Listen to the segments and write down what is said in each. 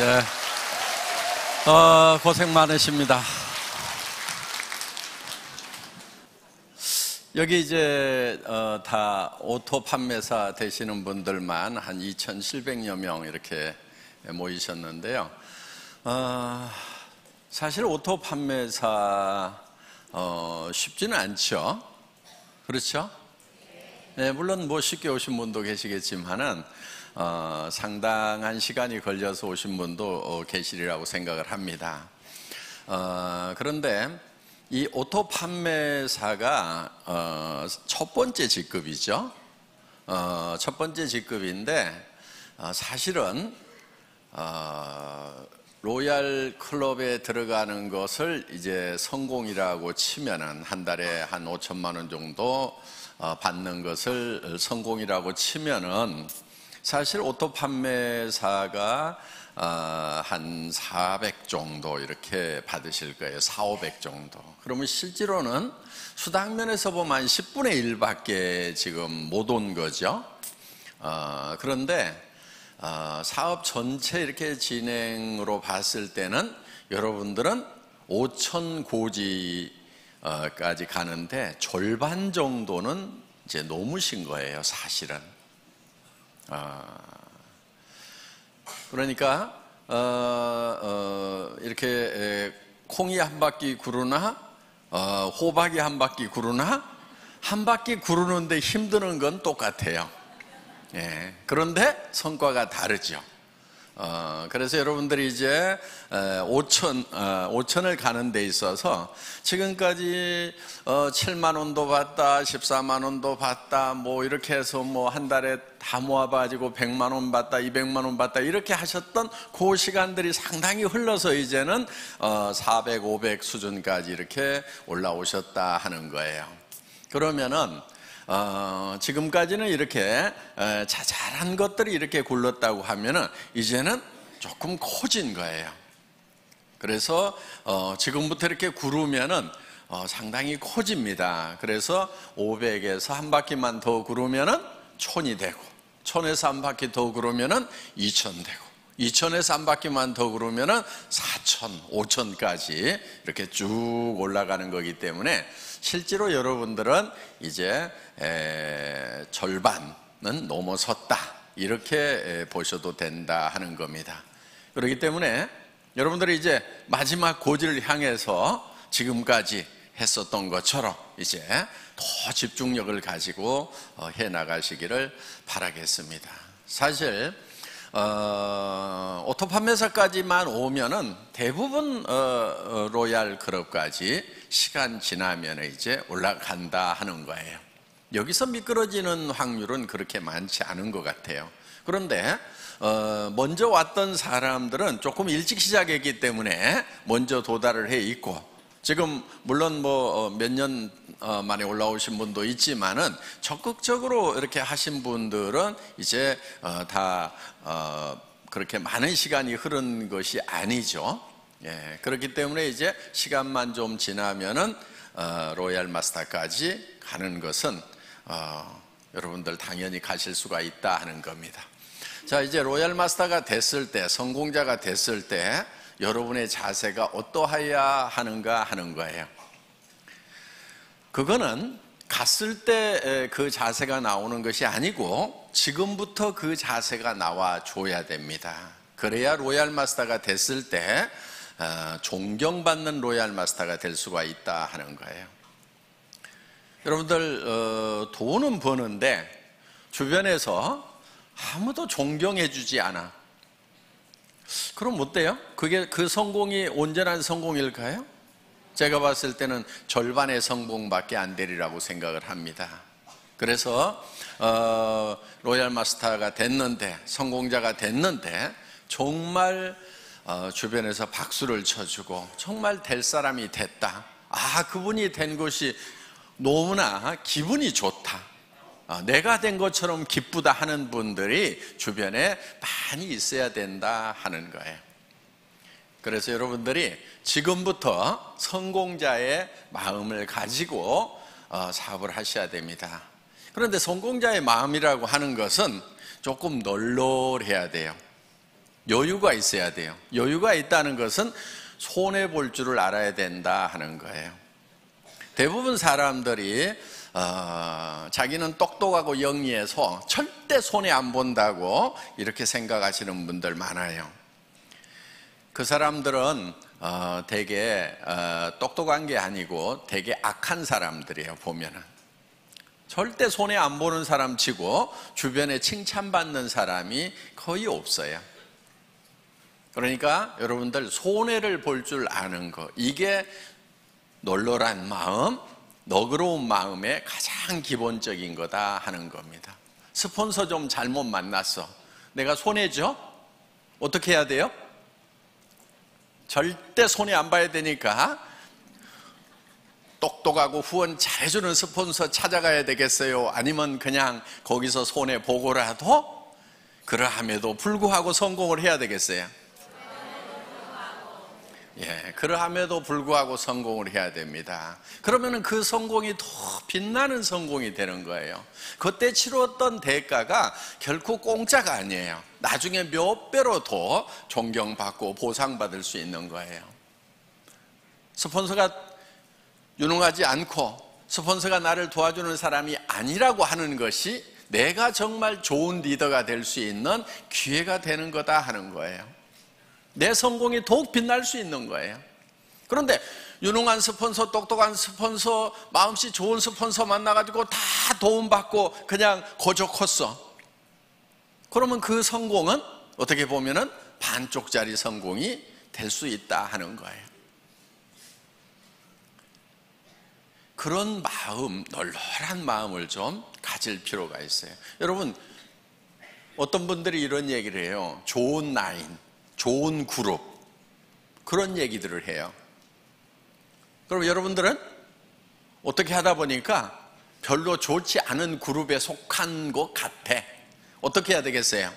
네, 고생 많으십니다. 여기 이제 다 오토 판매사 되시는 분들만 한 2,700여 명 이렇게 모이셨는데요. 사실 오토 판매사 쉽지는 않죠. 그렇죠? 네, 물론 뭐 쉽게 오신 분도 계시겠지만은 상당한 시간이 걸려서 오신 분도 계시리라고 생각을 합니다. 그런데 이 오토 판매사가 첫 번째 직급이죠. 첫 번째 직급인데 사실은 로얄 클럽에 들어가는 것을 이제 성공이라고 치면은 한 달에 한 5천만 원 정도 받는 것을 성공이라고 치면은 사실 오토 판매사가 한 400 정도 이렇게 받으실 거예요. 400, 500 정도. 그러면 실제로는 수당면에서 보면 한 10분의 1밖에 지금 못 온 거죠. 그런데 사업 전체 이렇게 진행으로 봤을 때는 여러분들은 5천 고지까지 가는데 절반 정도는 이제 넘으신 거예요, 사실은. 그러니까 이렇게 콩이 한 바퀴 구르나 호박이 한 바퀴 구르나 한 바퀴 구르는데 힘드는 건 똑같아요. 예, 그런데 성과가 다르죠. 그래서 여러분들이 이제 5천을 가는 데 있어서 지금까지 7만 원도 받다, 14만 원도 받다, 뭐 이렇게 해서 뭐 한 달에 다 모아가지고 100만 원 받다, 200만 원 받다 이렇게 하셨던 그 시간들이 상당히 흘러서 이제는 400, 500 수준까지 이렇게 올라오셨다 하는 거예요. 그러면은 지금까지는 이렇게 자잘한 것들이 이렇게 굴렀다고 하면은 이제는 조금 커진 거예요. 그래서 지금부터 이렇게 구르면은 상당히 커집니다. 그래서 500에서 한 바퀴만 더 구르면은 1000이 되고, 1000에서 한 바퀴 더 구르면은 2000 되고, 2000에서 한 바퀴만 더 구르면은 4000, 5000까지 이렇게 쭉 올라가는 거기 때문에 실제로 여러분들은 이제 절반은 넘어섰다 이렇게 보셔도 된다 하는 겁니다. 그렇기 때문에 여러분들이 이제 마지막 고지를 향해서 지금까지 했었던 것처럼 이제 더 집중력을 가지고 해 나가시기를 바라겠습니다. 사실 오토 판매사까지만 오면은 대부분 로얄 클럽까지 시간 지나면 이제 올라간다 하는 거예요. 여기서 미끄러지는 확률은 그렇게 많지 않은 것 같아요. 그런데 먼저 왔던 사람들은 조금 일찍 시작했기 때문에 먼저 도달을 해 있고, 지금 물론 뭐 몇 년 만에 올라오신 분도 있지만은 적극적으로 이렇게 하신 분들은 이제 다 그렇게 많은 시간이 흐른 것이 아니죠. 예, 그렇기 때문에 이제 시간만 좀 지나면은 로얄 마스터까지 가는 것은 여러분들 당연히 가실 수가 있다 하는 겁니다. 자, 이제 로얄 마스터가 됐을 때, 성공자가 됐을 때 여러분의 자세가 어떠해야 하는가 하는 거예요. 그거는 갔을 때 그 자세가 나오는 것이 아니고 지금부터 그 자세가 나와 줘야 됩니다. 그래야 로얄 마스터가 됐을 때 존경받는 로얄 마스터가 될 수가 있다 하는 거예요. 여러분들 돈은 버는데 주변에서 아무도 존경해 주지 않아. 그럼 어때요? 그게 그 성공이 온전한 성공일까요? 제가 봤을 때는 절반의 성공밖에 안 되리라고 생각을 합니다. 그래서 로얄 마스터가 됐는데, 성공자가 됐는데 정말 주변에서 박수를 쳐주고 정말 될 사람이 됐다, 그분이 된 것이 너무나 기분이 좋다, 내가 된 것처럼 기쁘다 하는 분들이 주변에 많이 있어야 된다 하는 거예요. 그래서 여러분들이 지금부터 성공자의 마음을 가지고 사업을 하셔야 됩니다. 그런데 성공자의 마음이라고 하는 것은 조금 널널해야 돼요. 여유가 있어야 돼요. 여유가 있다는 것은 손해볼 줄을 알아야 된다 하는 거예요. 대부분 사람들이 자기는 똑똑하고 영리해서 절대 손해 안 본다고 이렇게 생각하시는 분들 많아요. 그 사람들은 되게 똑똑한 게 아니고 되게 악한 사람들이에요. 보면은 절대 손해 안 보는 사람 치고 주변에 칭찬받는 사람이 거의 없어요. 그러니까 여러분들 손해를 볼 줄 아는 거, 이게 널널한 마음, 너그러운 마음의 가장 기본적인 거다 하는 겁니다. 스폰서 좀 잘못 만났어. 내가 손해죠? 어떻게 해야 돼요? 절대 손해 안 봐야 되니까 똑똑하고 후원 잘해주는 스폰서 찾아가야 되겠어요? 아니면 그냥 거기서 손해 보고라도 그러함에도 불구하고 성공을 해야 되겠어요? 예, 그러함에도 불구하고 성공을 해야 됩니다. 그러면은 그 성공이 더 빛나는 성공이 되는 거예요. 그때 치렀던 대가가 결코 공짜가 아니에요. 나중에 몇 배로 더 존경받고 보상받을 수 있는 거예요. 스폰서가 유능하지 않고 스폰서가 나를 도와주는 사람이 아니라고 하는 것이 내가 정말 좋은 리더가 될 수 있는 기회가 되는 거다 하는 거예요. 내 성공이 더욱 빛날 수 있는 거예요. 그런데 유능한 스폰서, 똑똑한 스폰서, 마음씨 좋은 스폰서 만나가지고 다 도움받고 그냥 거저 컸어. 그러면 그 성공은 어떻게 보면은 반쪽짜리 성공이 될 수 있다 하는 거예요. 그런 마음, 널널한 마음을 좀 가질 필요가 있어요. 여러분, 어떤 분들이 이런 얘기를 해요. 좋은 라인, 좋은 그룹, 그런 얘기들을 해요. 그럼 여러분들은 어떻게 하다 보니까 별로 좋지 않은 그룹에 속한 것 같아. 어떻게 해야 되겠어요?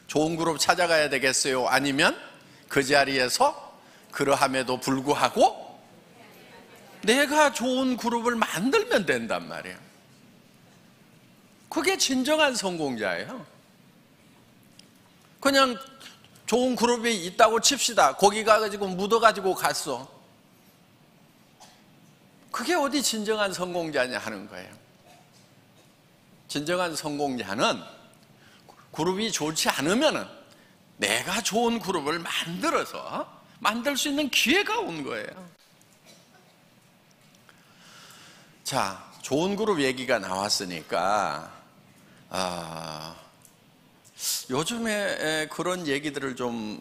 좋은 그룹 찾아가야 되겠어요? 아니면 그 자리에서 그러함에도 불구하고 내가 좋은 그룹을 만들면 된단 말이에요. 그게 진정한 성공자예요. 그냥 좋은 그룹이 있다고 칩시다. 거기 가가지고 묻어가지고 갔어. 그게 어디 진정한 성공자냐 하는 거예요. 진정한 성공자는 그룹이 좋지 않으면은 내가 좋은 그룹을 만들어서 만들 수 있는 기회가 온 거예요. 자, 좋은 그룹 얘기가 나왔으니까 요즘에 그런 얘기들을 좀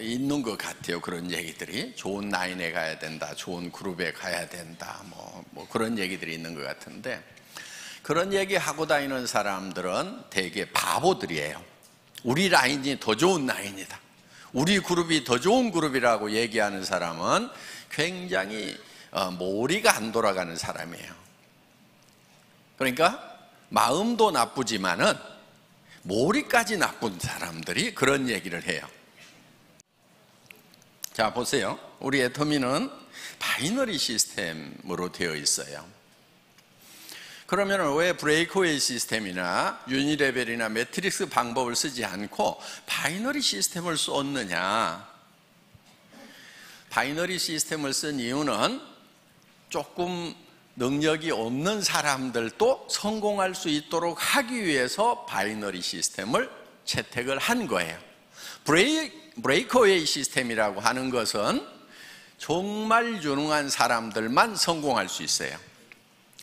있는 것 같아요. 그런 얘기들이 좋은 라인에 가야 된다, 좋은 그룹에 가야 된다, 뭐 그런 얘기들이 있는 것 같은데, 그런 얘기 하고 다니는 사람들은 되게 바보들이에요. 우리 라인이 더 좋은 라인이다, 우리 그룹이 더 좋은 그룹이라고 얘기하는 사람은 굉장히 머리가 안 돌아가는 사람이에요. 그러니까 마음도 나쁘지만은 머리까지 나쁜 사람들이 그런 얘기를 해요. 자, 보세요. 우리 애터미는 바이너리 시스템으로 되어 있어요. 그러면 왜 브레이크웨이 시스템이나 유니레벨이나 매트릭스 방법을 쓰지 않고 바이너리 시스템을 썼느냐? 바이너리 시스템을 쓴 이유는 조금 능력이 없는 사람들도 성공할 수 있도록 하기 위해서 바이너리 시스템을 채택을 한 거예요. 브레이크웨이 시스템이라고 하는 것은 정말 유능한 사람들만 성공할 수 있어요.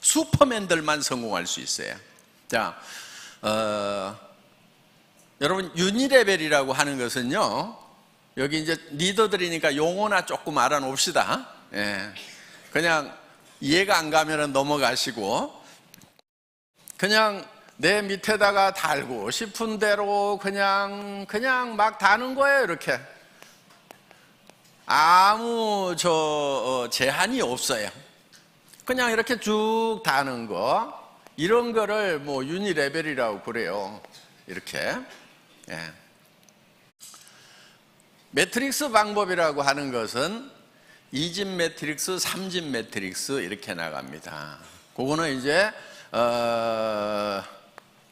슈퍼맨들만 성공할 수 있어요. 자, 여러분, 유니레벨이라고 하는 것은요, 여기 이제 리더들이니까 용어나 조금 알아놓읍시다. 예. 그냥 이해가 안 가면 넘어가시고, 그냥 내 밑에다가 달고 싶은 대로 그냥 막 다는 거예요. 이렇게 아무 제한이 없어요. 그냥 이렇게 쭉 다는 거, 이런 거를 뭐 유니레벨이라고 그래요. 이렇게. 예. 매트릭스 방법이라고 하는 것은 2집 매트릭스, 3집 매트릭스 이렇게 나갑니다. 그거는 이제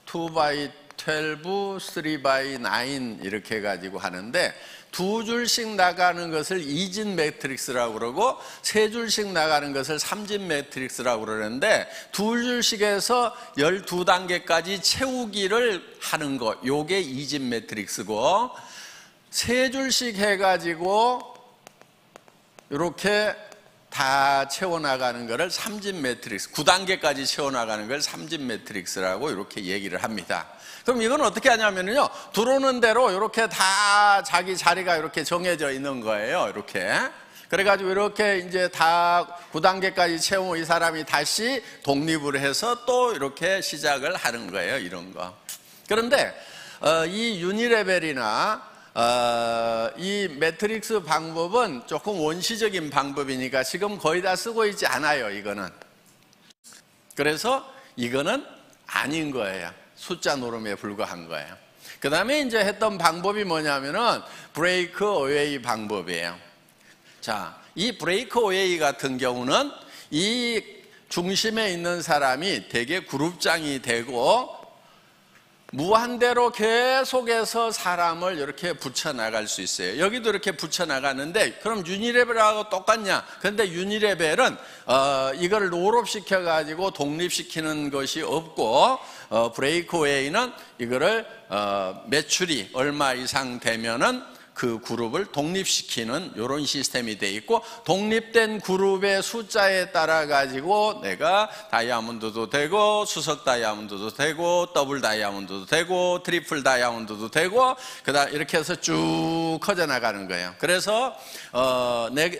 2x 12, 3x9 이렇게 해가지고 하는데, 두 줄씩 나가는 것을 2진 매트릭스라고 그러고 세 줄씩 나가는 것을 3진 매트릭스라고 그러는데, 두 줄씩 해서 12단계까지 채우기를 하는 거, 요게 2진 매트릭스고, 세 줄씩 해가지고 이렇게 다 채워나가는 것을 3진 매트릭스, 9단계까지 채워나가는 걸 3진 매트릭스라고 이렇게 얘기를 합니다. 그럼 이건 어떻게 하냐면요, 들어오는 대로 이렇게 다 자기 자리가 이렇게 정해져 있는 거예요. 이렇게. 그래가지고 이렇게 이제 다 9단계까지 채우고 이 사람이 다시 독립을 해서 또 이렇게 시작을 하는 거예요. 이런 거. 그런데 이 유니레벨이나 이 매트릭스 방법은 조금 원시적인 방법이니까 지금 거의 다 쓰고 있지 않아요. 이거는. 그래서 이거는 아닌 거예요. 숫자 노름에 불과한 거예요. 그 다음에 이제 했던 방법이 뭐냐면은 브레이크 어웨이 방법이에요. 자, 이 브레이크 어웨이 같은 경우는 이 중심에 있는 사람이 되게 그룹장이 되고 무한대로 계속해서 사람을 이렇게 붙여나갈 수 있어요. 여기도 이렇게 붙여나가는데, 그럼 유니레벨하고 똑같냐? 그런데 유니레벨은 이걸 롤업시켜가지고 독립시키는 것이 없고, 브레이크웨이는 이거를 매출이 얼마 이상 되면은 그 그룹을 독립시키는 이런 시스템이 돼 있고, 독립된 그룹의 숫자에 따라 가지고 내가 다이아몬드도 되고 수석 다이아몬드도 되고 더블 다이아몬드도 되고 트리플 다이아몬드도 되고 그다음 이렇게 해서 쭉 커져 나가는 거예요. 그래서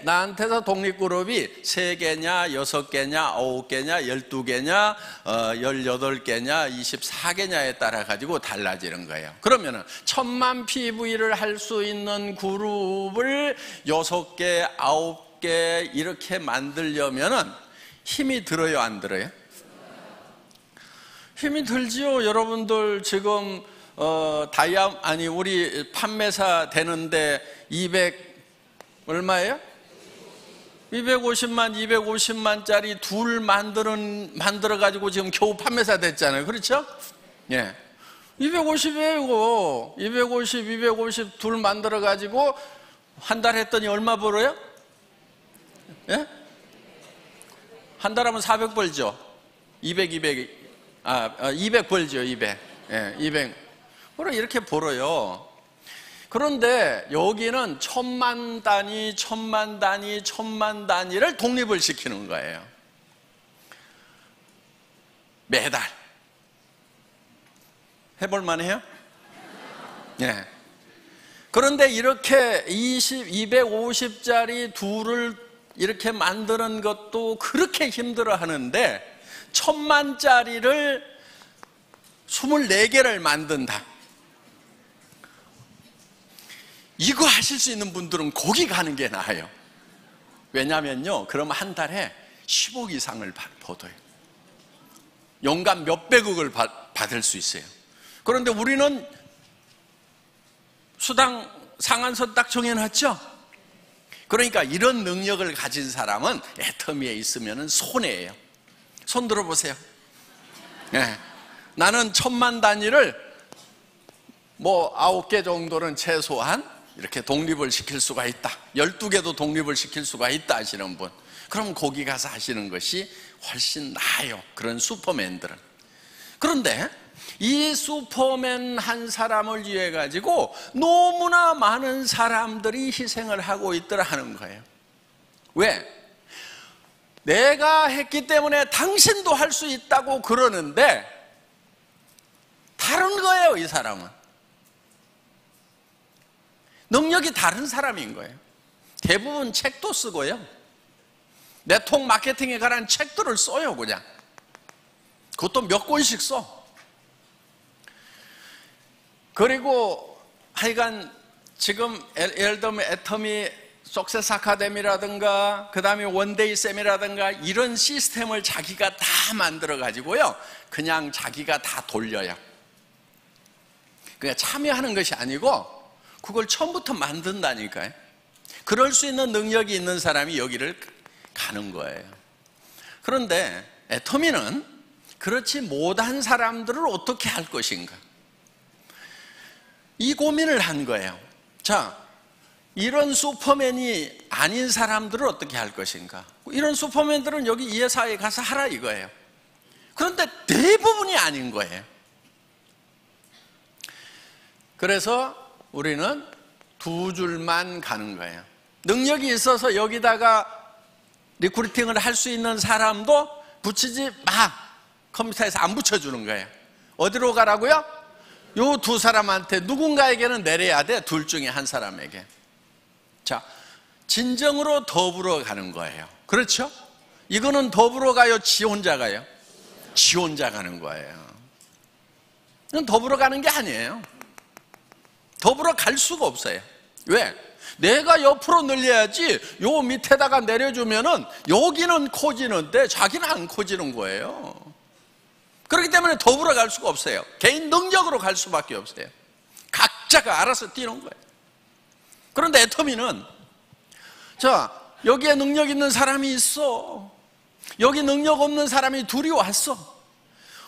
나한테서 독립 그룹이 3개냐 6개냐 9개냐 12개냐 18개냐 24개냐에 따라 가지고 달라지는 거예요. 그러면은 1000만 PV를 할 수 있는 그룹을 6개, 9개 이렇게 만들려면은 힘이 들어요, 안 들어요? 힘이 들지요. 여러분들 지금 우리 판매사 되는데 200 얼마예요? 250만짜리 둘 만들어 가지고 지금 겨우 판매사 됐잖아요. 그렇죠? 예. 250이에요, 이거. 250 둘 만들어 가지고 한 달 했더니 얼마 벌어요? 예? 한 달 하면 400 벌죠. 200 벌죠, 200. 예, 200. 그래, 이렇게 벌어요. 그런데 여기는 1000만 단위를 독립을 시키는 거예요. 매달. 해볼만 해요? 예. 그런데 이렇게 250짜리 둘을 이렇게 만드는 것도 그렇게 힘들어 하는데 1000만짜리를 24개를 만든다. 이거 하실 수 있는 분들은 거기 가는 게 나아요. 왜냐면요, 그러면 한 달에 10억 이상을 벌어요. 연간 몇백억을 받을 수 있어요. 그런데 우리는 수당 상한선 딱 정해놨죠? 그러니까 이런 능력을 가진 사람은 애터미에 있으면 손해예요. 손 들어보세요. 네. 나는 1000만 단위를 9개 정도는 최소한 이렇게 독립을 시킬 수가 있다. 12개도 독립을 시킬 수가 있다 하시는 분, 그럼 거기 가서 하시는 것이 훨씬 나아요. 그런 슈퍼맨들은. 그런데 이 슈퍼맨 한 사람을 위해 가지고 너무나 많은 사람들이 희생을 하고 있더라 하는 거예요. 왜? 내가 했기 때문에 당신도 할 수 있다고 그러는데 다른 거예요. 이 사람은 능력이 다른 사람인 거예요. 대부분 책도 쓰고요, 네트워크 마케팅에 관한 책들을 써요. 그냥 그것도 몇 권씩 써. 그리고 하여간 지금 예를 들면 애터미 석세스 아카데미라든가 그 다음에 원데이 쌤이라든가 이런 시스템을 자기가 다 만들어 가지고요, 그냥 자기가 다 돌려요. 그냥 참여하는 것이 아니고 그걸 처음부터 만든다니까요. 그럴 수 있는 능력이 있는 사람이 여기를 가는 거예요. 그런데 애터미는 그렇지 못한 사람들을 어떻게 할 것인가? 이 고민을 한 거예요. 자, 이런 슈퍼맨이 아닌 사람들은 어떻게 할 것인가? 이런 슈퍼맨들은 여기 이 회사에 가서 하라 이거예요. 그런데 대부분이 아닌 거예요. 그래서 우리는 두 줄만 가는 거예요. 능력이 있어서 여기다가 리크루팅을 할 수 있는 사람도 붙이지 마. 컴퓨터에서 안 붙여주는 거예요. 어디로 가라고요? 요 두 사람한테 누군가에게는 내려야 돼. 둘 중에 한 사람에게. 자, 진정으로 더불어 가는 거예요. 그렇죠? 이거는 더불어 가요? 지 혼자 가요? 지 혼자 가는 거예요. 이건 더불어 가는 게 아니에요. 더불어 갈 수가 없어요. 왜? 내가 옆으로 늘려야지 요 밑에다가 내려주면은 여기는 커지는데 자기는 안 커지는 거예요. 그렇기 때문에 더불어 갈 수가 없어요. 개인 능력으로 갈 수밖에 없어요. 각자가 알아서 뛰는 거예요. 그런데 애터미는, 자, 여기에 능력 있는 사람이 있어. 여기 능력 없는 사람이 둘이 왔어.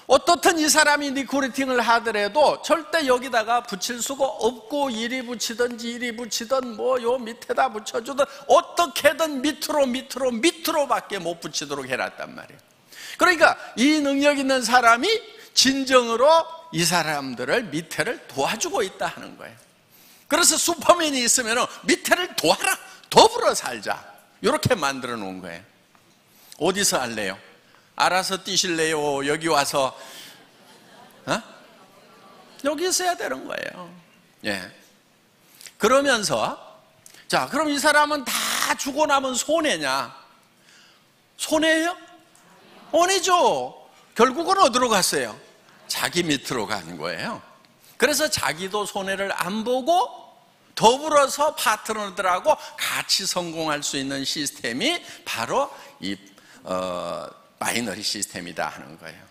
어떻든 이 사람이 리크루팅을 하더라도 절대 여기다가 붙일 수가 없고, 이리 붙이든지 이리 붙이든 뭐 요 밑에다 붙여주든 어떻게든 밑으로밖에 못 붙이도록 해놨단 말이에요. 그러니까 이 능력 있는 사람이 진정으로 이 사람들을 밑에를 도와주고 있다 하는 거예요. 그래서 슈퍼맨이 있으면 밑에를 도와라, 더불어 살자, 이렇게 만들어 놓은 거예요. 어디서 할래요? 알아서 뛰실래요? 여기 와서 여기 있어야 되는 거예요. 예. 그러면서, 자, 그럼 이 사람은 다 주고 나면 손해냐? 손해예요? 아니죠. 결국은 어디로 갔어요? 자기 밑으로 가는 거예요. 그래서 자기도 손해를 안 보고 더불어서 파트너들하고 같이 성공할 수 있는 시스템이 바로 이 바이너리 시스템이다 하는 거예요.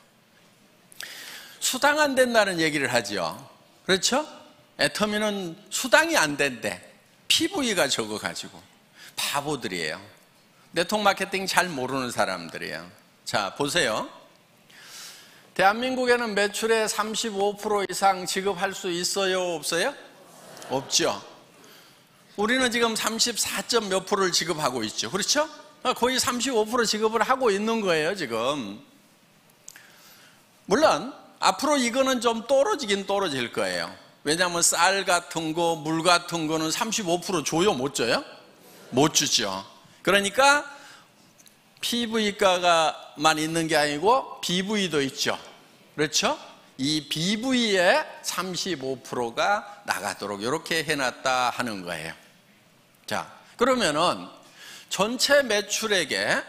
수당 안 된다는 얘기를 하죠. 그렇죠? 애터미는 수당이 안 된대. PV가 적어가지고. 바보들이에요. 네트워크 마케팅 잘 모르는 사람들이에요. 자, 보세요. 대한민국에는 매출의 35% 이상 지급할 수 있어요? 없어요? 없죠. 우리는 지금 34점 몇 프로를 지급하고 있죠. 그렇죠? 거의 35% 지급을 하고 있는 거예요, 지금. 물론 앞으로 이거는 좀 떨어지긴 떨어질 거예요. 왜냐하면 쌀 같은 거, 물 같은 거는 35% 줘요? 못 줘요? 못 주죠. 그러니까 PV가만 있는 게 아니고 BV도 있죠. 그렇죠? 이 BV의 35%가 나가도록 이렇게 해놨다 하는 거예요. 자, 그러면은 전체 매출액의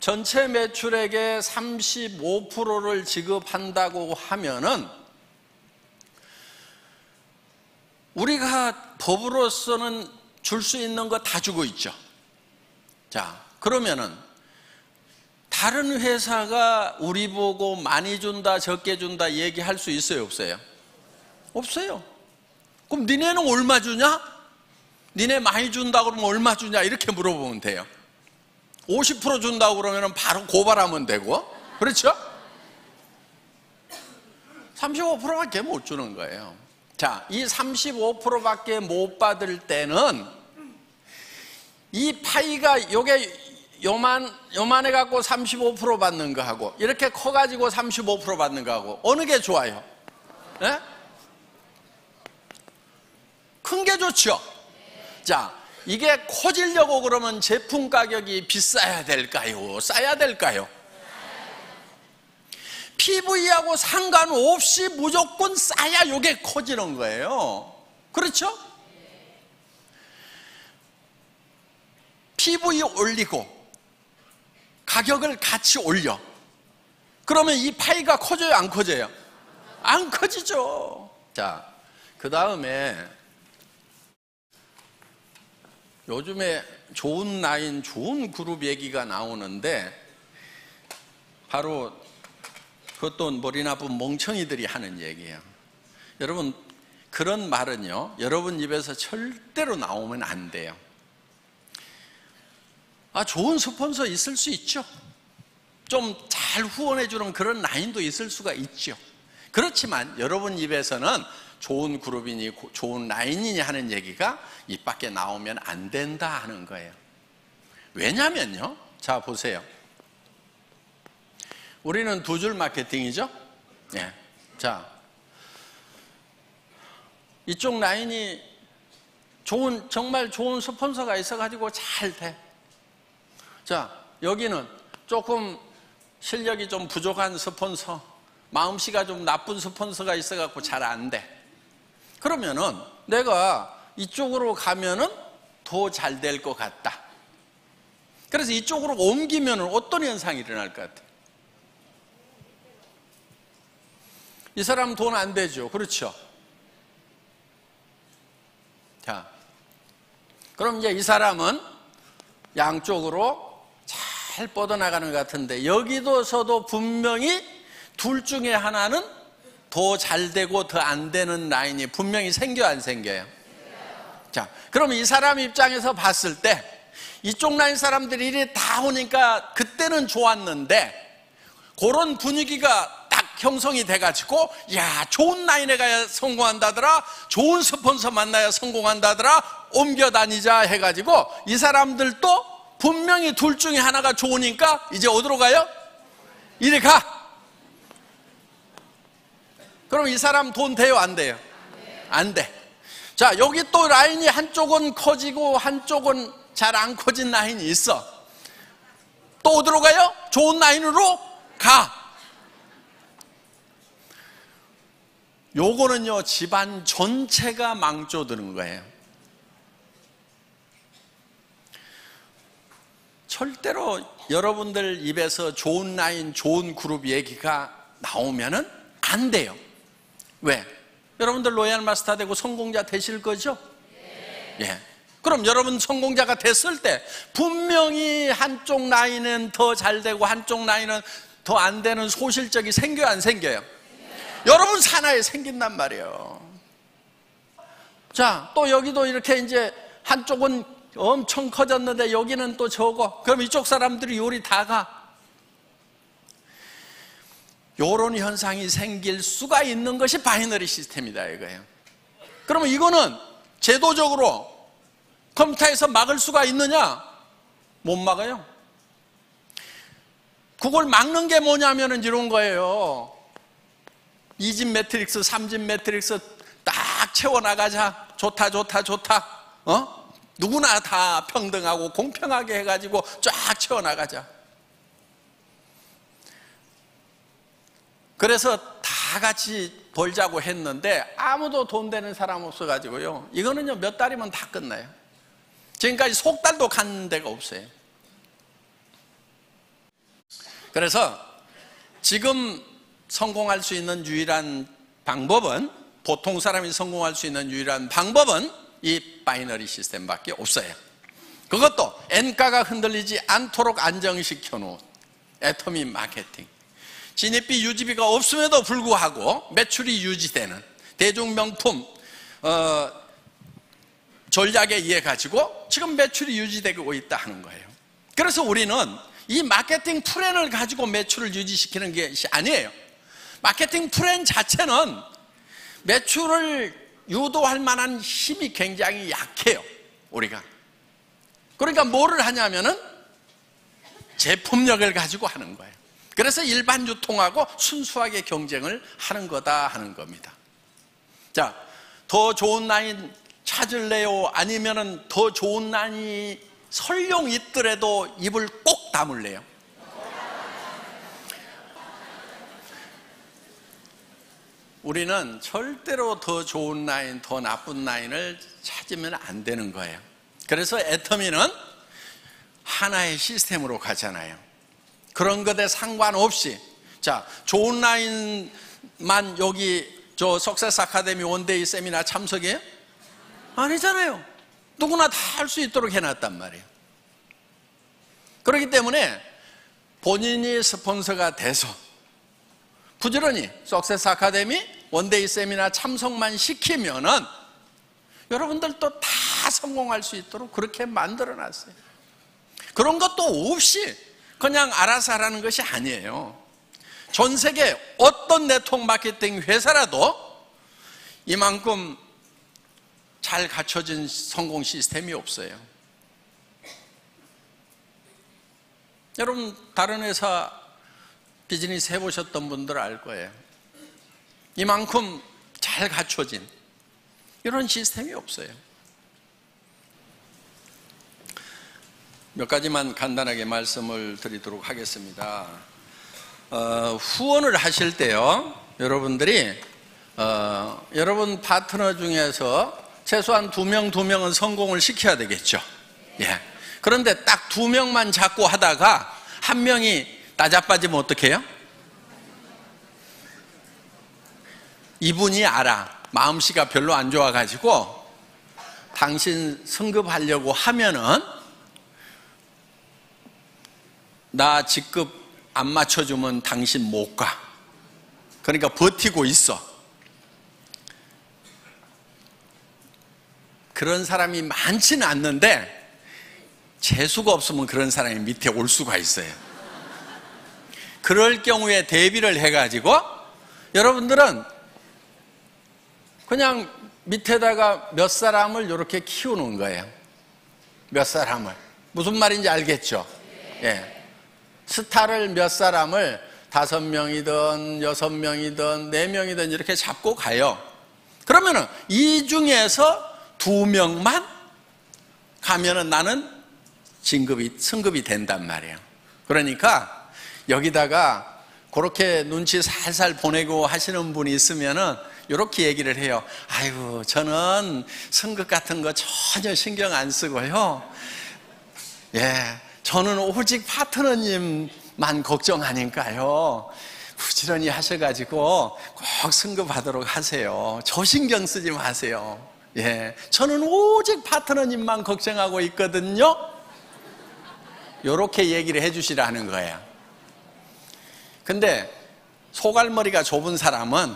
35%를 지급한다고 하면은 우리가 법으로서는 줄 수 있는 거 다 주고 있죠. 자, 그러면은 다른 회사가 우리 보고 많이 준다, 적게 준다 얘기할 수 있어요, 없어요? 없어요. 그럼 니네는 얼마 주냐? 니네 많이 준다고 그러면 얼마 주냐? 이렇게 물어보면 돼요. 50% 준다고 그러면 바로 고발하면 되고, 그렇죠? 35%밖에 못 주는 거예요. 자, 이 35%밖에 못 받을 때는 이 파이가 요게 요만해 갖고 35% 받는 거하고 이렇게 커 가지고 35% 받는 거하고 어느 게 좋아요? 네? 큰 게 좋죠. 자, 이게 커지려고 그러면 제품 가격이 비싸야 될까요? 싸야 될까요? PV하고 상관없이 무조건 싸야 이게 커지는 거예요. 그렇죠? PV 올리고 가격을 같이 올려. 그러면 이 파이가 커져요, 안 커져요? 안 커지죠. 자, 그 다음에 요즘에 좋은 라인, 좋은 그룹 얘기가 나오는데 바로 그것도 머리 나쁜 멍청이들이 하는 얘기예요. 여러분, 그런 말은요, 여러분 입에서 절대로 나오면 안 돼요. 좋은 스폰서 있을 수 있죠. 좀 잘 후원해주는 그런 라인도 있을 수가 있죠. 그렇지만 여러분 입에서는 좋은 그룹이니 좋은 라인이니 하는 얘기가 입 밖에 나오면 안 된다 하는 거예요. 왜냐면요, 자 보세요. 우리는 두 줄 마케팅이죠. 예. 자, 이쪽 라인이 정말 좋은 스폰서가 있어가지고 잘 돼. 자, 여기는 조금 실력이 좀 부족한 스폰서, 마음씨가 좀 나쁜 스폰서가 있어갖고 잘 안 돼. 그러면은 내가 이쪽으로 가면은 더 잘 될 것 같다. 그래서 이쪽으로 옮기면 어떤 현상이 일어날 것 같아요? 이 사람 돈 안 되죠. 그렇죠? 자, 그럼 이제 이 사람은 양쪽으로 잘 뻗어나가는 것 같은데 여기서도 분명히 둘 중에 하나는 더 잘 되고 더 안 되는 라인이 분명히 생겨요, 안 생겨요? 자, 그럼 이 사람 입장에서 봤을 때 이쪽 라인 사람들이 이리 다 오니까 그때는 좋았는데 그런 분위기가 딱 형성이 돼가지고 야, 좋은 라인에 가야 성공한다더라, 좋은 스폰서 만나야 성공한다더라, 옮겨 다니자 해가지고 이 사람들도 분명히 둘 중에 하나가 좋으니까 이제 어디로 가요? 이리 가. 그럼 이 사람 돈 돼요, 안 돼요? 안 돼. 자, 여기 또 라인이 한쪽은 커지고 한쪽은 잘 안 커진 라인이 있어. 또 어디로 가요? 좋은 라인으로 가. 요거는요, 집안 전체가 망조드는 거예요. 절대로 여러분들 입에서 좋은 라인, 좋은 그룹 얘기가 나오면은 안 돼요. 왜? 여러분들 로얄 마스터 되고 성공자 되실 거죠? 예. 그럼 여러분 성공자가 됐을 때 분명히 한쪽 라인은 더 잘 되고 한쪽 라인은 더 안 되는 소실적이 생겨요, 안 생겨요? 여러분 산하에 생긴단 말이에요. 자, 또 여기도 이렇게 이제 한쪽은 엄청 커졌는데 여기는 또 적어. 그럼 이쪽 사람들이 요리 다 가. 요런 현상이 생길 수가 있는 것이 바이너리 시스템이다 이거예요. 그러면 이거는 제도적으로 컴퓨터에서 막을 수가 있느냐? 못 막아요. 그걸 막는 게 뭐냐면은 이런 거예요. 2집 매트릭스, 3집 매트릭스 딱 채워나가자. 좋다, 좋다, 좋다. 누구나 다 평등하고 공평하게 해가지고 쫙 채워나가자. 그래서 다 같이 벌자고 했는데 아무도 돈 되는 사람 없어가지고요. 이거는요, 몇 달이면 다 끝나요. 지금까지 석 달도 간 데가 없어요. 그래서 지금 성공할 수 있는 유일한 방법은, 보통 사람이 성공할 수 있는 유일한 방법은 이 바이너리 시스템밖에 없어요. 그것도 N가가 흔들리지 않도록 안정시켜 놓은 애터미 마케팅. 진입비 유지비가 없음에도 불구하고 매출이 유지되는 대중명품 전략에 의해 가지고 지금 매출이 유지되고 있다 하는 거예요. 그래서 우리는 이 마케팅 플랜을 가지고 매출을 유지시키는 것이 아니에요. 마케팅 플랜 자체는 매출을 유도할 만한 힘이 굉장히 약해요, 우리가. 그러니까 뭐를 하냐면은 제품력을 가지고 하는 거예요. 그래서 일반 유통하고 순수하게 경쟁을 하는 거다 하는 겁니다. 자, 더 좋은 라인 찾을래요? 아니면은 더 좋은 라인이 설령 있더라도 입을 꼭 다물래요? 우리는 절대로 더 좋은 라인, 더 나쁜 라인을 찾으면 안 되는 거예요. 그래서 애터미는 하나의 시스템으로 가잖아요. 그런 것에 상관없이, 자, 좋은 라인만 여기 저 석세스 아카데미 원데이 세미나 참석해요? 아니잖아요. 누구나 다 할 수 있도록 해놨단 말이에요. 그렇기 때문에 본인이 스폰서가 돼서 부지런히 석세스 아카데미 원데이 세미나 참석만 시키면은 여러분들도 다 성공할 수 있도록 그렇게 만들어 놨어요. 그런 것도 없이 그냥 알아서 하라는 것이 아니에요. 전 세계 어떤 네트워크 마케팅 회사라도 이만큼 잘 갖춰진 성공 시스템이 없어요. 여러분 다른 회사 비즈니스 해보셨던 분들 알 거예요. 이만큼 잘 갖춰진 이런 시스템이 없어요. 몇 가지만 간단하게 말씀을 드리도록 하겠습니다. 후원을 하실 때요, 여러분들이 여러분 파트너 중에서 최소한 2명은 성공을 시켜야 되겠죠. 예. 그런데 딱 2명만 잡고 하다가 1명이 나자빠지면 어떻게 해요? 이분이 알아. 마음씨가 별로 안 좋아가지고 당신 승급하려고 하면은 나 직급 안 맞춰주면 당신 못 가. 그러니까 버티고 있어. 그런 사람이 많지는 않는데 재수가 없으면 그런 사람이 밑에 올 수가 있어요. 그럴 경우에 대비를 해가지고 여러분들은 그냥 밑에다가 몇 사람을 이렇게 키우는 거예요. 몇 사람을. 무슨 말인지 알겠죠? 예. 스타를 몇 사람을 5명이든 6명이든 4명이든 이렇게 잡고 가요. 그러면은 이 중에서 2명만 가면은 나는 승급이 된단 말이에요. 그러니까 여기다가 그렇게 눈치 살살 보내고 하시는 분이 있으면은 이렇게 얘기를 해요. 아이고, 저는 승급 같은 거 전혀 신경 안 쓰고요. 예, 저는 오직 파트너님만 걱정하니까요. 부지런히 하셔가지고 꼭 승급하도록 하세요. 저 신경 쓰지 마세요. 예, 저는 오직 파트너님만 걱정하고 있거든요. 이렇게 얘기를 해주시라는 거예요. 근데 소갈머리가 좁은 사람은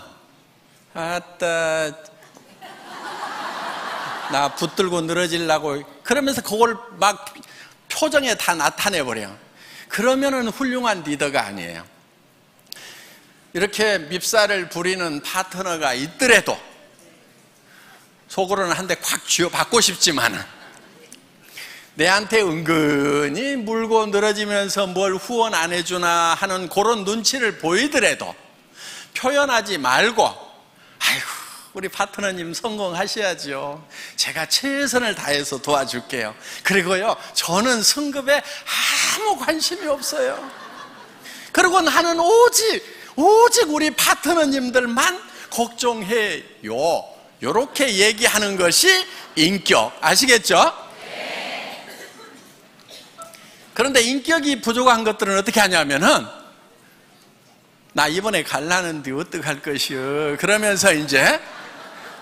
아따 나 붙들고 늘어지려고 그러면서 그걸 막 표정에 다 나타내버려요. 그러면은 훌륭한 리더가 아니에요. 이렇게 밉살을 부리는 파트너가 있더라도 속으로는 한 대 콱 쥐어받고 싶지만은 내한테 은근히 물고 늘어지면서 뭘 후원 안 해주나 하는 그런 눈치를 보이더라도 표현하지 말고 아이고 우리 파트너님 성공하셔야죠. 제가 최선을 다해서 도와줄게요. 그리고요 저는 승급에 아무 관심이 없어요. 그리고 나는 오직 우리 파트너님들만 걱정해요. 이렇게 얘기하는 것이 인격. 아시겠죠? 그런데 인격이 부족한 것들은 어떻게 하냐면은 나 이번에 갈라는데 어떡할 것이요 그러면서 이제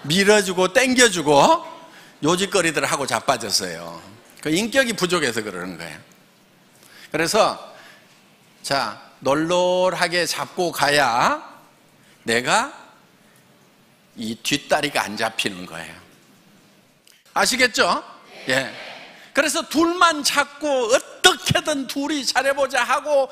밀어주고 땡겨주고 요짓거리들 하고 자빠졌어요. 그 인격이 부족해서 그러는 거예요. 그래서 자 널널하게 잡고 가야 내가 이 뒷다리가 안 잡히는 거예요. 아시겠죠? 예. 그래서 둘만 찾고 어떻게든 둘이 잘해보자 하고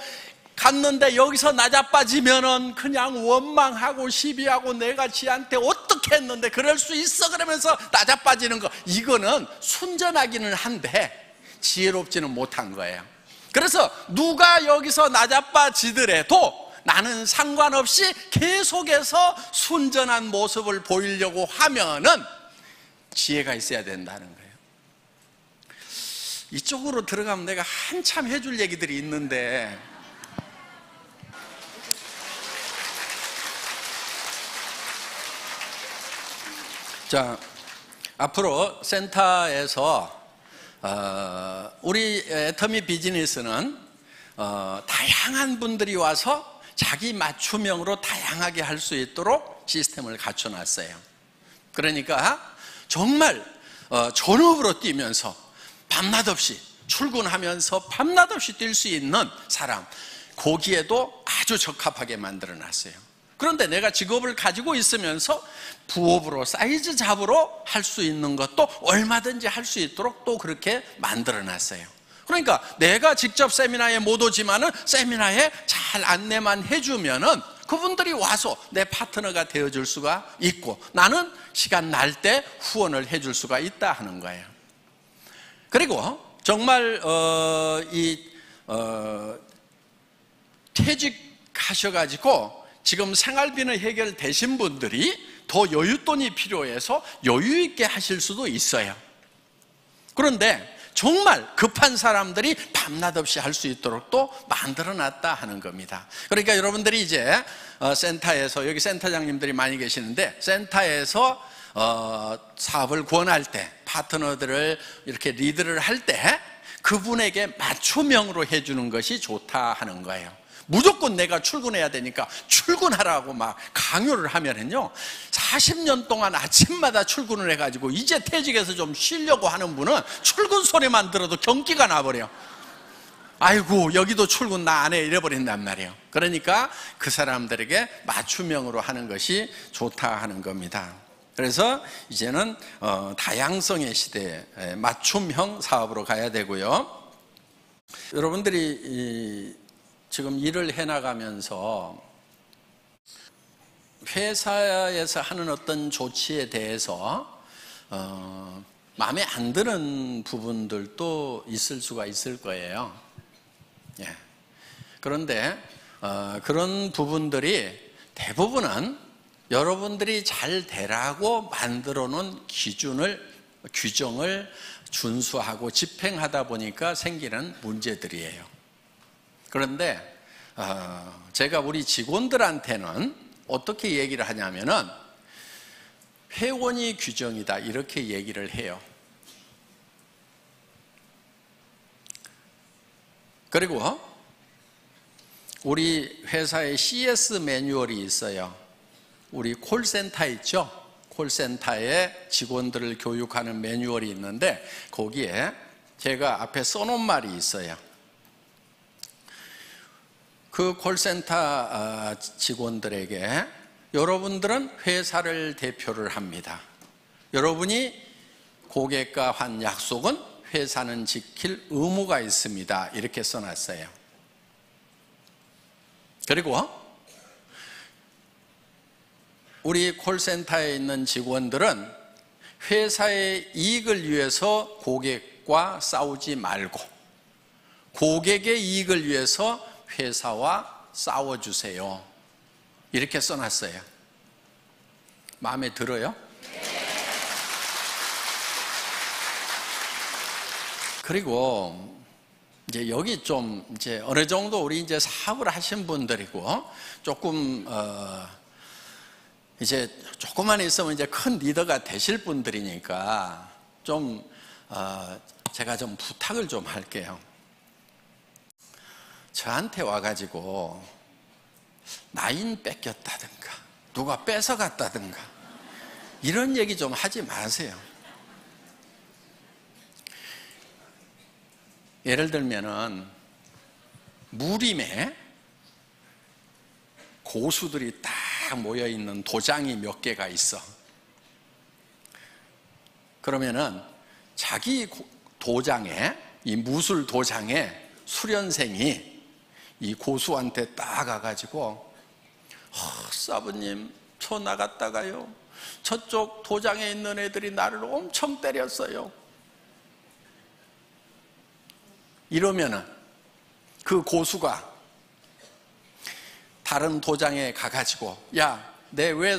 갔는데 여기서 나자빠지면은 그냥 원망하고 시비하고 내가 지한테 어떻게 했는데 그럴 수 있어 그러면서 나자빠지는 거 이거는 순전하기는 한데 지혜롭지는 못한 거예요. 그래서 누가 여기서 나자빠지더라도 나는 상관없이 계속해서 순전한 모습을 보이려고 하면은 지혜가 있어야 된다는 거예요. 이쪽으로 들어가면 내가 한참 해줄 얘기들이 있는데 자 앞으로 센터에서 우리 애터미 비즈니스는 다양한 분들이 와서 자기 맞춤형으로 다양하게 할 수 있도록 시스템을 갖춰놨어요. 그러니까 정말 전업으로 뛰면서 밤낮 없이 출근하면서 밤낮 없이 뛸 수 있는 사람 거기에도 아주 적합하게 만들어놨어요. 그런데 내가 직업을 가지고 있으면서 부업으로 사이즈 잡으로 할 수 있는 것도 얼마든지 할 수 있도록 또 그렇게 만들어놨어요. 그러니까 내가 직접 세미나에 못 오지만은 세미나에 잘 잘 안내만 해주면은 그분들이 와서 내 파트너가 되어줄 수가 있고, 나는 시간 날 때 후원을 해줄 수가 있다 하는 거예요. 그리고 정말 퇴직하셔가지고 지금 생활비는 해결되신 분들이 더 여윳돈이 필요해서 여유 있게 하실 수도 있어요. 그런데 정말 급한 사람들이 밤낮 없이 할 수 있도록 또 만들어놨다 하는 겁니다. 그러니까 여러분들이 이제 센터에서, 여기 센터장님들이 많이 계시는데, 센터에서 사업을 권할 때, 파트너들을 이렇게 리드를 할 때 그분에게 맞춤형으로 해주는 것이 좋다 하는 거예요. 무조건 내가 출근해야 되니까 출근하라고 막 강요를 하면은요, 40년 동안 아침마다 출근을 해가지고 이제 퇴직해서 좀 쉬려고 하는 분은 출근 소리만 들어도 경기가 나버려. 아이고, 여기도 출근 나 안 해, 이래버린단 말이에요. 그러니까 그 사람들에게 맞춤형으로 하는 것이 좋다 하는 겁니다. 그래서 이제는 다양성의 시대에 맞춤형 사업으로 가야 되고요. 여러분들이 지금 일을 해나가면서 회사에서 하는 어떤 조치에 대해서 마음에 안 드는 부분들도 있을 수가 있을 거예요. 예. 그런데 그런 부분들이 대부분은 여러분들이 잘 되라고 만들어 놓은 규정을 준수하고 집행하다 보니까 생기는 문제들이에요. 그런데 제가 우리 직원들한테는 어떻게 얘기를 하냐면은 회원이 규정이다, 이렇게 얘기를 해요. 그리고 우리 회사에 CS 매뉴얼이 있어요. 우리 콜센터 있죠? 콜센터에 직원들을 교육하는 매뉴얼이 있는데, 거기에 제가 앞에 써놓은 말이 있어요. 그 콜센터 직원들에게 여러분들은 회사를 대표를 합니다. 여러분이 고객과 한 약속은 회사는 지킬 의무가 있습니다. 이렇게 써놨어요. 그리고 우리 콜센터에 있는 직원들은 회사의 이익을 위해서 고객과 싸우지 말고 고객의 이익을 위해서 회사와 싸워주세요. 이렇게 써놨어요. 마음에 들어요? 그리고 이제 여기 좀 이제 어느 정도 우리 이제 사업을 하신 분들이고 조금 이제 조금만 있으면 이제 큰 리더가 되실 분들이니까 좀 제가 좀 부탁을 좀 할게요. 저한테 와가지고 나인 뺏겼다든가 누가 뺏어갔다든가 이런 얘기 좀 하지 마세요. 예를 들면은 무림에 고수들이 딱 모여있는 도장이 몇 개가 있어. 그러면은 자기 도장에, 이 무술 도장에 수련생이 이 고수한테 딱 가가지고 사부님 저 나갔다가요 저쪽 도장에 있는 애들이 나를 엄청 때렸어요. 이러면은 그 고수가 다른 도장에 가가지고 야, 내 왜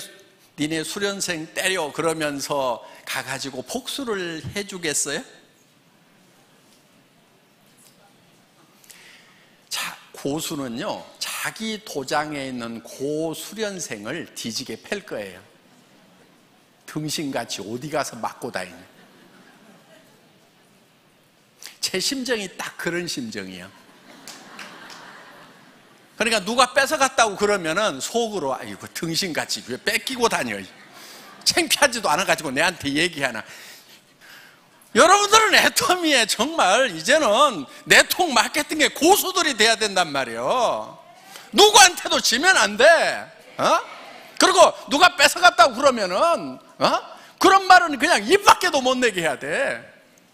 니네 수련생 때려 그러면서 가가지고 복수를 해주겠어요? 고수는요 자기 도장에 있는 고수련생을 뒤지게 팰 거예요. 등신같이 어디 가서 맞고 다니냐. 제 심정이 딱 그런 심정이에요. 그러니까 누가 뺏어갔다고 그러면은 속으로 아이고 등신같이 왜 뺏기고 다녀, 창피하지도 않아가지고 내한테 얘기하나. 여러분들은 애터미에 정말 이제는 네트워크 마케팅의 고수들이 돼야 된단 말이에요. 누구한테도 지면 안 돼. 그리고 누가 뺏어갔다고 그러면은 그런 말은 그냥 입 밖에도 못 내게 해야 돼.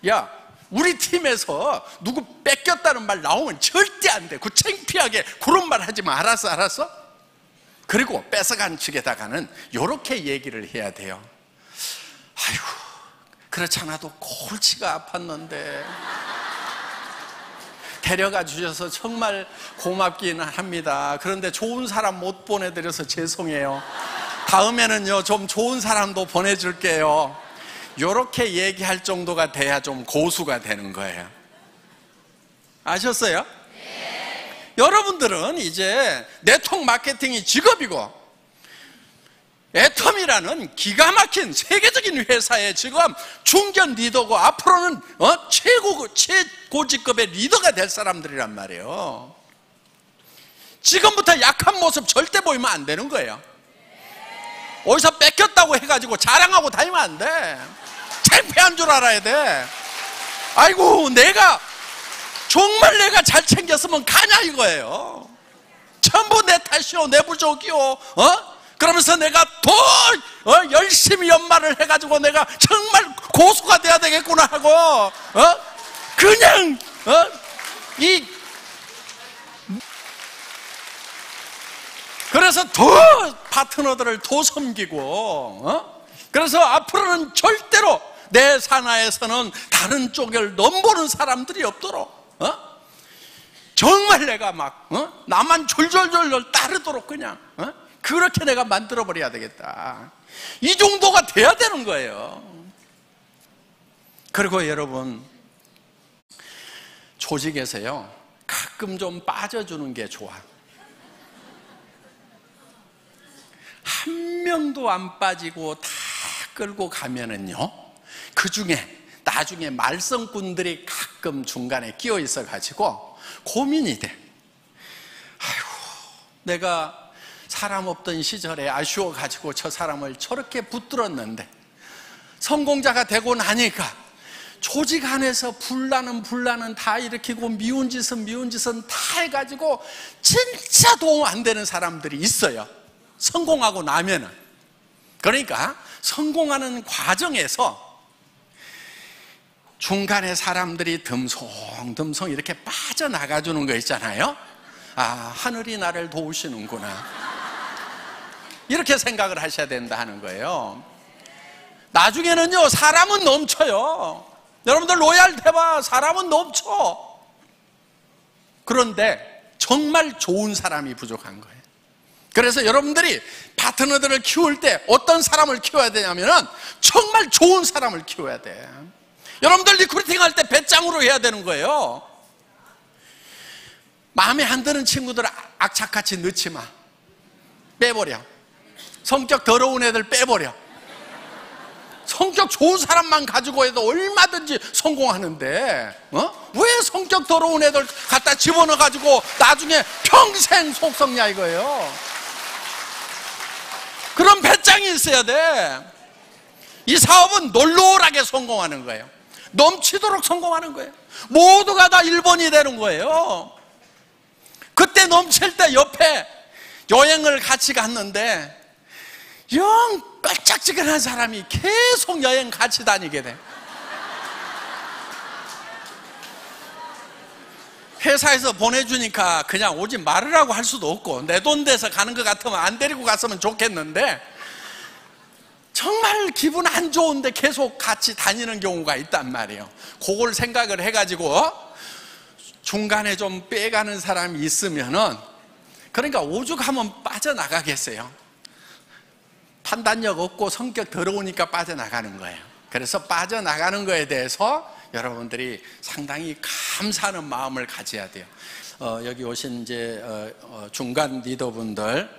야, 우리 팀에서 누구 뺏겼다는 말 나오면 절대 안 돼. 그 창피하게 그런 말 하지 마. 알았어? 그리고 뺏어간 측에다가는 이렇게 얘기를 해야 돼요. 아이고, 그렇지 않아도 골치가 아팠는데 데려가 주셔서 정말 고맙기는 합니다. 그런데 좋은 사람 못 보내드려서 죄송해요. 다음에는요, 좀 좋은 사람도 보내줄게요. 이렇게 얘기할 정도가 돼야 좀 고수가 되는 거예요. 아셨어요? 네. 여러분들은 이제 네트워크 마케팅이 직업이고, 애텀이라는 기가 막힌 세계적인 회사의 지금 중견 리더고, 앞으로는 최고직급의 리더가 될 사람들이란 말이에요. 지금부터 약한 모습 절대 보이면 안 되는 거예요. 어디서 뺏겼다고 해가지고 자랑하고 다니면 안 돼. 창피한 줄 알아야 돼. 아이고, 정말 내가 잘 챙겼으면 가냐 이거예요. 전부 내 탓이요, 내 부족이요. 그러면서 내가 더 열심히 연말을 해가지고 내가 정말 고수가 돼야 되겠구나 하고 그냥 그래서 더 파트너들을 더 섬기고 그래서 앞으로는 절대로 내 산하에서는 다른 쪽을 넘보는 사람들이 없도록 정말 내가 막 나만 졸졸졸 따르도록 그냥 그렇게 내가 만들어버려야 되겠다. 이 정도가 돼야 되는 거예요. 그리고 여러분, 조직에서요, 가끔 좀 빠져주는 게 좋아. 한 명도 안 빠지고 다 끌고 가면은요, 그 중에 나중에 말썽꾼들이 가끔 중간에 끼어 있어가지고 고민이 돼. 아이고, 내가 사람 없던 시절에 아쉬워가지고 저 사람을 저렇게 붙들었는데 성공자가 되고 나니까 조직 안에서 분란은 다 일으키고 미운 짓은 다 해가지고 진짜 도움 안 되는 사람들이 있어요. 성공하고 나면은. 그러니까 성공하는 과정에서 중간에 사람들이 듬성듬성 이렇게 빠져나가주는 거 있잖아요. 아, 하늘이 나를 도우시는구나, 이렇게 생각을 하셔야 된다 하는 거예요. 나중에는요, 사람은 넘쳐요. 여러분들 로얄 대봐, 사람은 넘쳐. 그런데 정말 좋은 사람이 부족한 거예요. 그래서 여러분들이 파트너들을 키울 때 어떤 사람을 키워야 되냐면은 정말 좋은 사람을 키워야 돼. 여러분들 리크루팅 할 때 배짱으로 해야 되는 거예요. 마음에 안 드는 친구들 악착같이 넣지 마. 빼버려. 성격 더러운 애들 빼버려. 성격 좋은 사람만 가지고 해도 얼마든지 성공하는데 왜 성격 더러운 애들 갖다 집어넣어가지고 나중에 평생 속 썩냐 이거예요. 그런 배짱이 있어야 돼. 이 사업은 놀놀하게 성공하는 거예요. 넘치도록 성공하는 거예요. 모두가 다 1번이 되는 거예요. 그때 넘칠 때 옆에 여행을 같이 갔는데 영 깔짝지근한 사람이 계속 여행 같이 다니게 돼. 회사에서 보내주니까 그냥 오지 말으라고 할 수도 없고, 내 돈 돼서 가는 것 같으면 안 데리고 갔으면 좋겠는데 정말 기분 안 좋은데 계속 같이 다니는 경우가 있단 말이에요. 그걸 생각을 해가지고 중간에 좀 빼가는 사람이 있으면은, 그러니까 오죽하면 빠져나가겠어요. 판단력 없고 성격 더러우니까 빠져나가는 거예요. 그래서 빠져나가는 거에 대해서 여러분들이 상당히 감사하는 마음을 가져야 돼요. 여기 오신 이제 중간 리더분들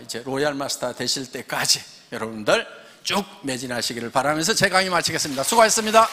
이제 로얄 마스터 되실 때까지 여러분들 쭉 매진하시기를 바라면서 제 강의 마치겠습니다. 수고하셨습니다.